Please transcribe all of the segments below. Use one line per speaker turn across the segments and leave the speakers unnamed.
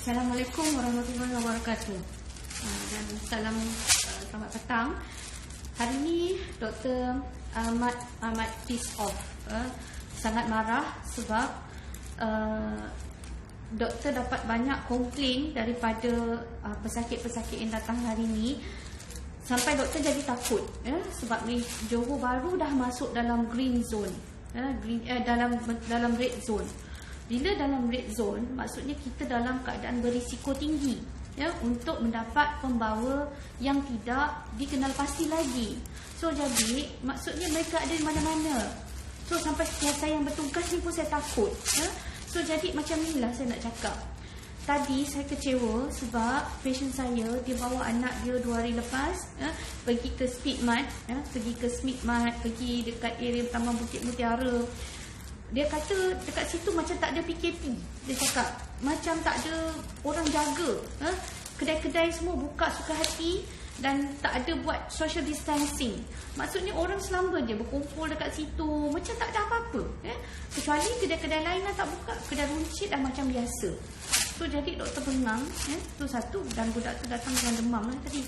Assalamualaikum warahmatullahi wabarakatuh. Dan selamat petang. Hari ini Dr. Ahmad peace off. Sangat marah sebab doktor dapat banyak komplain daripada pesakit-pesakit yang datang hari ini. Sampai doktor jadi takut sebab ni Johor Bahru dah masuk dalam green zone, dalam red zone. Bila dalam red zone, maksudnya kita dalam keadaan berisiko tinggi untuk mendapat pembawa yang tidak dikenal pasti lagi. So jadi maksudnya mereka ada di mana-mana. So sampai saya yang bertugas ni pun saya takut. So jadi macam inilah saya nak cakap. Tadi saya kecewa sebab pasien saya, dia bawa anak dia 2 hari lepas pergi ke Speedmart, pergi dekat area Taman Bukit Mutiara. Dia kata dekat situ macam tak ada PKP. Dia cakap macam tak ada orang jaga. Kedai-kedai semua buka suka hati dan tak ada buat social distancing. Maksudnya orang selamba je berkumpul dekat situ, macam tak ada apa-apa. Kecuali kedai-kedai lain lah tak buka. Kedai runcit dah macam biasa. So jadi doktor bengang, tu satu. Dan budak tu datang dengan demam lah tadi.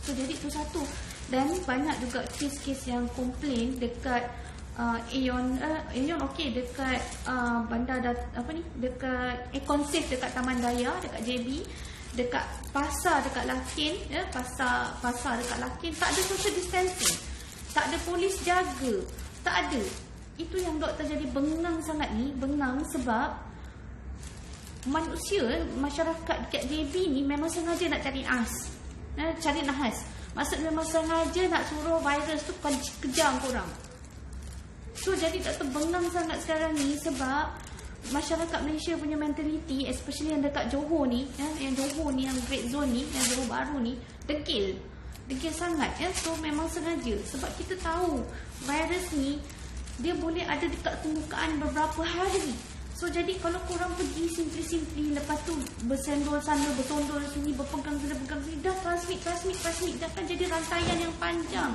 So jadi tu satu. Dan banyak juga kes-kes yang komplain dekat Aeon okey, dekat bandar dekat Econ Safe dekat Taman Daya, dekat JB, dekat pasar dekat Lakin, pasar dekat Lakin tak ada social distancing, tak ada polis jaga, tak ada. Itu yang doktor jadi bengang sangat ni, bengang sebab masyarakat dekat JB ni memang sengaja nak cari nahas. Maksudnya memang sengaja nak suruh virus tu kejam korang. So jadi doktor bengang sangat sekarang ni sebab masyarakat Malaysia punya mentality, especially yang dekat Johor ni, yang Johor ni, yang red zone ni, yang Johor Bahru ni, degil sangat. So memang sengaja sebab kita tahu virus ni dia boleh ada dekat permukaan beberapa hari. So jadi kalau korang pergi simply lepas tu bersendol sana, bersondol sini, berpegang sini, dah transmit, dah akan jadi rantaian yang panjang.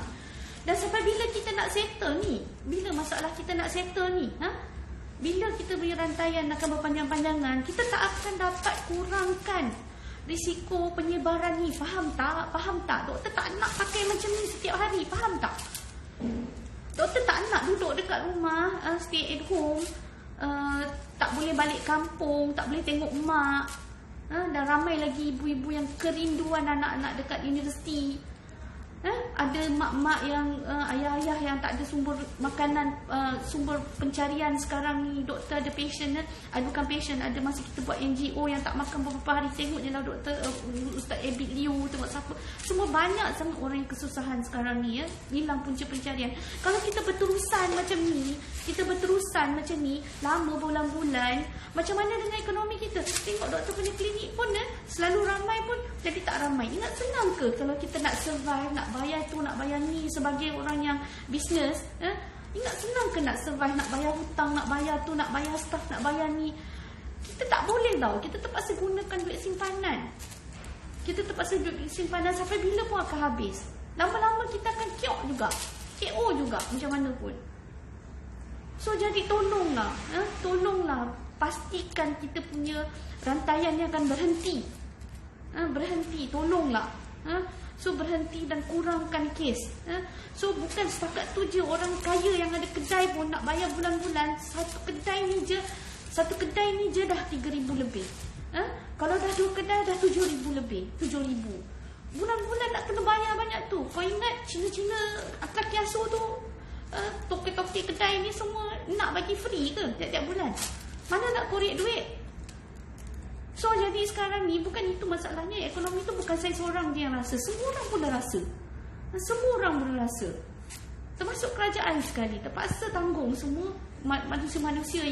Dan sampai bila kita nak settle ni? Bila masalah kita nak settle ni? Bila kita punya rantaian akan berpanjang-panjangan, kita tak akan dapat kurangkan risiko penyebaran ni. Faham tak? Doktor tak nak pakai macam ni setiap hari. Faham tak? Doktor tak nak duduk dekat rumah, stay at home, tak boleh balik kampung, tak boleh tengok mak. Dan ramai lagi ibu-ibu yang kerinduan anak-anak dekat universiti. Ada mak-mak yang ayah-ayah yang tak ada sumber makanan, sumber pencarian sekarang ni. Doktor ada patient, bukan patient, ada masa kita buat NGO yang tak makan beberapa hari. Tengok je lah doktor, Ustaz Abid Liu, tengok siapa. Semua banyak sangat orang yang kesusahan sekarang ni, hilang punca pencarian. Kalau kita berterusan macam ni, lama bulan-bulan, macam mana dengan ekonomi kita? Tengok doktor punya klinik pun selalu ramai pun jadi tak ramai. Ingat senang ke kalau kita nak survive, nak bayar tu, nak bayar ni sebagai orang yang bisnes? Ingat senang ke nak survive, nak bayar hutang, nak bayar tu, nak bayar staff, nak bayar ni? Kita tak boleh tau. Kita terpaksa gunakan duit simpanan. Sampai bila pun akan habis. Lama-lama kita akan KO juga macam mana pun. So jadi tolonglah pastikan kita punya rantaian yang akan berhenti. Tolonglah. So berhenti dan kurangkan kes. So bukan setakat tu je, orang kaya yang ada kedai pun nak bayar bulan-bulan. Satu kedai ni je dah 3,000 lebih. Kalau dah 2 kedai dah 7,000 lebih. 7,000 bulan-bulan nak kena bayar banyak tu. Kau ingat Cina-Cina laki asuh tu, toke-toke kedai ni semua nak bagi free ke tiap-tiap bulan? Mana nak korek duit? So jadi sekarang ni bukan itu masalahnya. Ekonomi tu bukan saya seorang je yang rasa. Semua orang pun dah rasa. Termasuk kerajaan sekali. Terpaksa tanggung semua manusia-manusia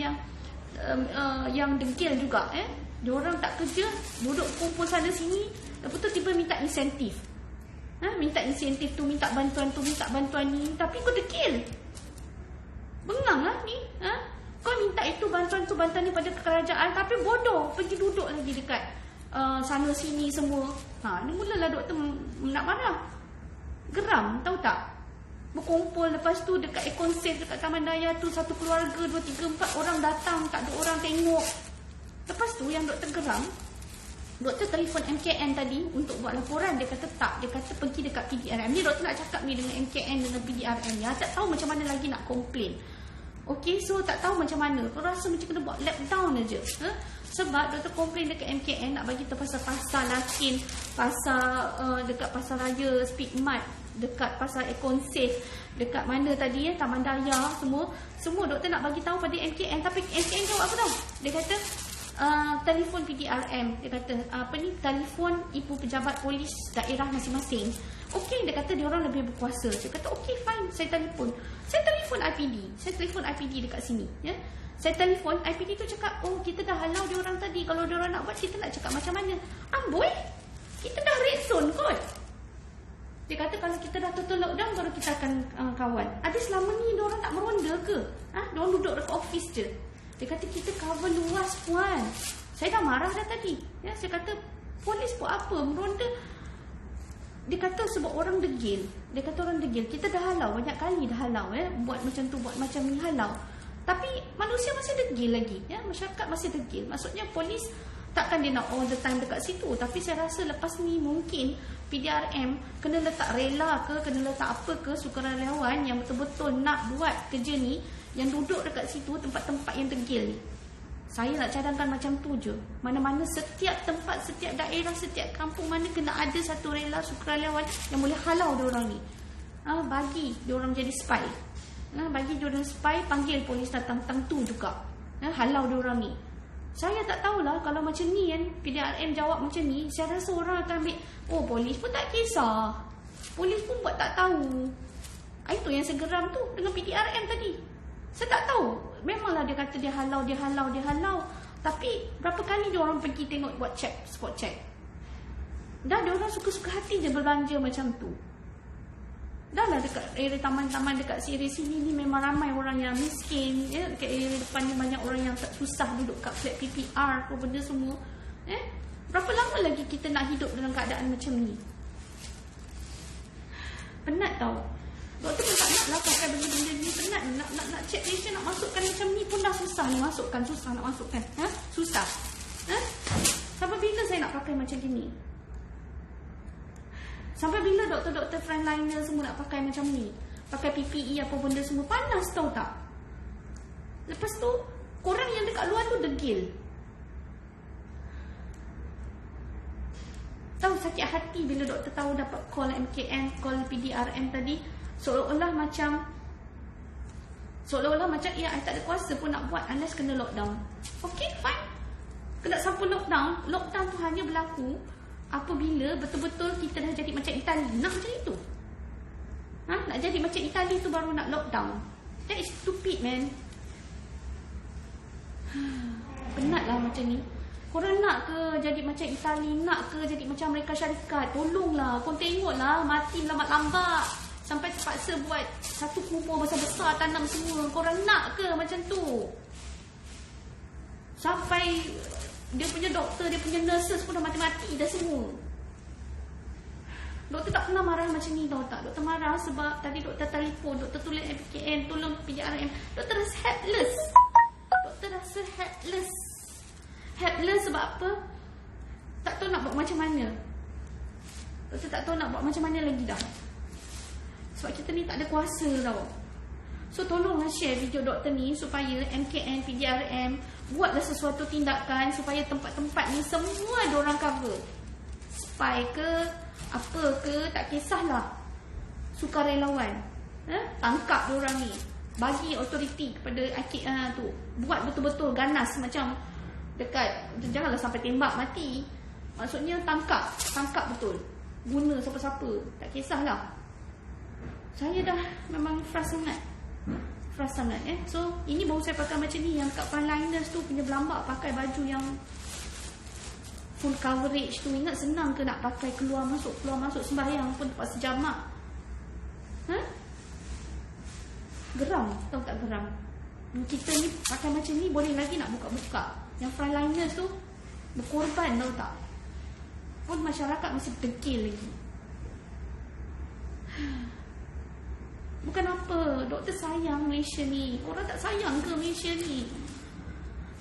yang degil juga. Diorang tak kerja, duduk kumpul sana sini, lepas tu tiba minta insentif. Minta insentif tu, minta bantuan tu, minta bantuan ni. Tapi kau degil. Bengang lah ni. Kau minta itu bantuan tu, bantuan ni pada kerajaan, tapi bodoh pergi duduk lagi dekat sana sini semua. Ni mulalah doktor nak marah. Geram, tahu tak? Berkumpul lepas tu dekat Econ Safe dekat Taman Daya tu, satu keluarga 2, 3, 4 orang datang, tak ada orang tengok. Lepas tu yang doktor geram, Doktor telefon MKN tadi untuk buat laporan. Dia kata tak. Dia kata pergi dekat PDRM. Ni doktor nak cakap ni dengan MKN, dengan PDRM. Ya, tak tahu macam mana lagi nak komplain. Okey, so tak tahu macam mana. Kau rasa macam kena buat lockdown aja. Sebab doktor komplain dekat MKN nak bagi tahu pasal Lakin, pasal dekat pasal raya Speed Mart, dekat pasal Econ Safe, dekat mana tadi ya, Taman Daya, semua doktor nak bagi tahu pada MKN. Tapi MKN jawab apa tau? Dia kata telefon PDRM. Dia kata telefon ibu pejabat polis daerah masing-masing. Okey, dia kata dia orang lebih berkuasa. Dia kata okey, fine, saya telefon IPD. Saya telefon IPD dekat sini, ya. Saya telefon IPD tu cakap, oh kita dah halau dia orang tadi. Kalau dia orang nak buat, kita nak cakap macam mana? Amboi, kita dah red zone kot. Dia kata kalau kita dah total lockdown baru kita akan kawan. Ada selama ni dia orang tak meronda ke? Dia orang duduk dekat office je. Dia kata kita cover luas puan. Saya dah marah dah tadi. Ya, saya kata polis buat apa? Meronda. Dia kata sebab orang degil. Dia kata orang degil. Kita dah halau, banyak kali dah halau ya. Buat macam tu, buat macam ni halau. Tapi manusia masih degil lagi ya. Masyarakat masih degil. Maksudnya polis takkan dia nak all the time dekat situ. Tapi saya rasa lepas ni mungkin PDRM kena letak rela ke, kena letak apa ke, sukarelawan yang betul-betul nak buat kerja ni, yang duduk dekat situ, tempat-tempat yang degil ni. Saya nak cadangkan macam tu je. Mana-mana setiap tempat, setiap daerah, setiap kampung mana kena ada satu rela sukarelawan yang boleh halau diorang ni. Bagi diorang jadi spy. Bagi diorang spy, panggil polis datang tentu juga. Halau diorang ni. Saya tak tahulah kalau macam ni kan, PDRM jawab macam ni, saya rasa orang akan ambil, oh polis pun tak kisah. Polis pun buat tak tahu. Itu yang saya geram tu dengan PDRM tadi. Saya tak tahu. Memanglah dia kata dia halau. Tapi berapa kali dia orang pergi tengok buat check, spot check. Dah dia orang suka-suka hati je berbelanja macam tu. Dah lah dekat area taman-taman dekat sini ni memang ramai orang yang miskin ya. Dekat area depan ni banyak orang yang tak susah duduk kat flat PPR apa benda semua. Berapa lama lagi kita nak hidup dalam keadaan macam ni? Penat tau. Doktor pun tak nak lah pakai benda-benda ni. Penat nak check patient, nak masukkan macam ni pun dah susah ni masukkan. Susah nak masukkan. Susah. Sampai bila saya nak pakai macam gini? Sampai bila doktor-doktor frontliner semua nak pakai macam ni? Pakai PPE apa benda semua. Panas tau tak? Lepas tu, korang yang dekat luar tu degil. Tahu sakit hati bila doktor tahu dapat call MKN, call PDRM tadi. Seolah-olah macam ya, I tak ada kuasa pun nak buat unless kena lockdown. Okay, fine. Kena sampai lockdown. Lockdown tu hanya berlaku apabila betul-betul kita dah jadi macam Itali. Nak macam itu? Nak jadi macam Itali tu baru nak lockdown. That is stupid, man. Penat lah macam ni. Korang nak ke jadi macam Itali? Nak ke jadi macam Amerika Syarikat? Tolonglah. Korang tengoklah. Mati lambat-lambat. Sampai terpaksa buat satu kubur besar-besar tanam semua. Korang nak ke macam tu? Sampai dia punya doktor, dia punya nurses pun dah mati-mati dah semua. Doktor tak pernah marah macam ni tau tak. Doktor marah sebab tadi doktor telefon, doktor tulis MKN, tolong PDRM. Doktor rasa helpless. Doktor rasa helpless. Helpless sebab apa? Tak tahu nak buat macam mana. Doktor tak tahu nak buat macam mana lagi dah. Sebab kita ni tak ada kuasa tau. So tolonglah share video doktor ni supaya MKN, PDRM buatlah sesuatu tindakan supaya tempat-tempat ni semua diorang cover. Spy ke, apa ke, tak kisahlah. Sukarelawan. Tangkap diorang ni. Bagi autoriti kepada akid tu. Buat betul-betul ganas macam dekat, janganlah sampai tembak mati. Maksudnya tangkap betul. Guna siapa-siapa, tak kisahlah. Saya dah memang frust sangat. So ini baru saya pakai macam ni. Yang kat frontliners tu punya belambak pakai baju yang full coverage tu. Ingat senang ke nak pakai keluar masuk sembahyang pun terpaksa jamak. Geram, tahu tak geram? Kita ni pakai macam ni boleh lagi nak buka-buka. Yang frontliners tu berkorban, tahu tak? Pun masyarakat masih degil lagi. Bukan apa, doktor sayang Malaysia ni. Korang tak sayang ke Malaysia ni?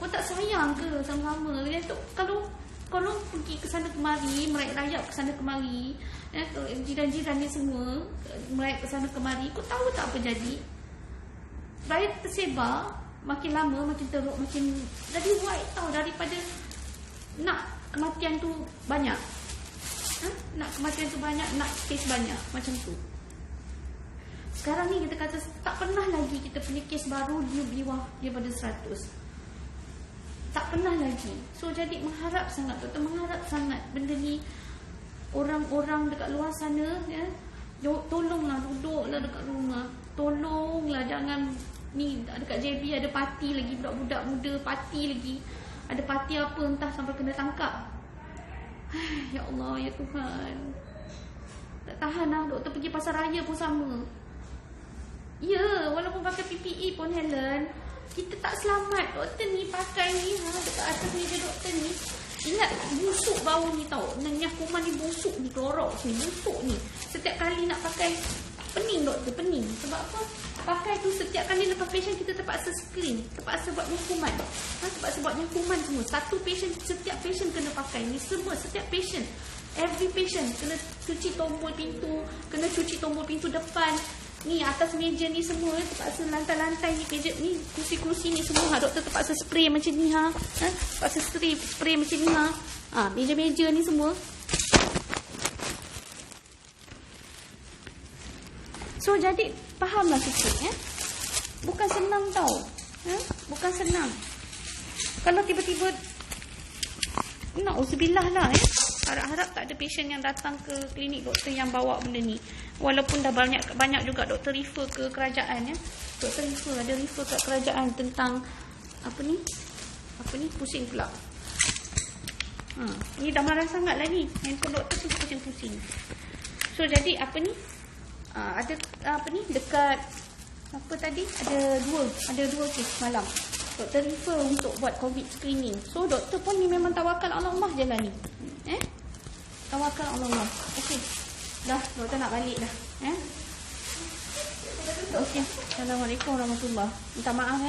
Korang tak sayang ke sama-sama? Kalau kalau pergi ke sana kemari, merayap-rayap ke sana kemari, jiran-jiran ni semua merayap ke sana kemari, kau tahu tak apa jadi? Rakyat tersebar, makin lama makin teruk, makin jadi white tau, daripada nak kematian tu banyak. Nak kematian tu banyak, nak kes banyak, macam tu. Sekarang ni kita kata tak pernah lagi kita punya kes baru di bawah daripada 100. Tak pernah lagi. So jadi mengharap sangat, doktor mengharap sangat benda ni orang-orang dekat luar sana ya, tolonglah, duduklah dekat rumah. Tolonglah, jangan ni dekat JB ada parti lagi, budak-budak muda parti lagi. Ada parti apa entah sampai kena tangkap. Ya Allah, ya Tuhan. Tak tahan lah, doktor pergi pasar raya pun sama. Ya, walaupun pakai PPE pun Helen, kita tak selamat. Doktor ni pakai ni dekat atas meja doktor ni. Ingat busuk bau ni tau. Yang kuman ni busuk ni, Clorox ni busuk ni. Setiap kali nak pakai pening doktor, pening. Sebab apa? Pakai tu setiap kali lepas patient kita terpaksa screen, terpaksa buat nyakuman. Terpaksa buat nyakuman semua. Satu patient, setiap patient kena pakai ni semua, setiap patient. Every patient kena cuci tombol pintu, kena cuci tombol pintu depan. Ni atas meja ni semua terpaksa, lantai-lantai ni, meja ni, kursi-kursi ni semua doktor terpaksa spray macam ni terpaksa spray macam ni meja-meja ni semua. So jadi fahamlah sikit bukan senang tau. Bukan senang. Kalau tiba-tiba na'udzubillah lah harap-harap tak ada patient yang datang ke klinik doktor yang bawa benda ni. Walaupun dah banyak juga doktor refer ke kerajaan Doktor ada refer ke kerajaan tentang apa ni pusing pula. Ni dah marah sangat lah ni. Handphone doktor tu pusing-pusing. So jadi ada dekat apa tadi, ada dua kes malam. Doktor refer untuk buat COVID screening. So doktor pun ni memang tawakal Allah je lah ni. Tawakal Allah. Okey. Dah, doktor nak balik dah. Okey. Assalamualaikum warahmatullahi. Minta maaf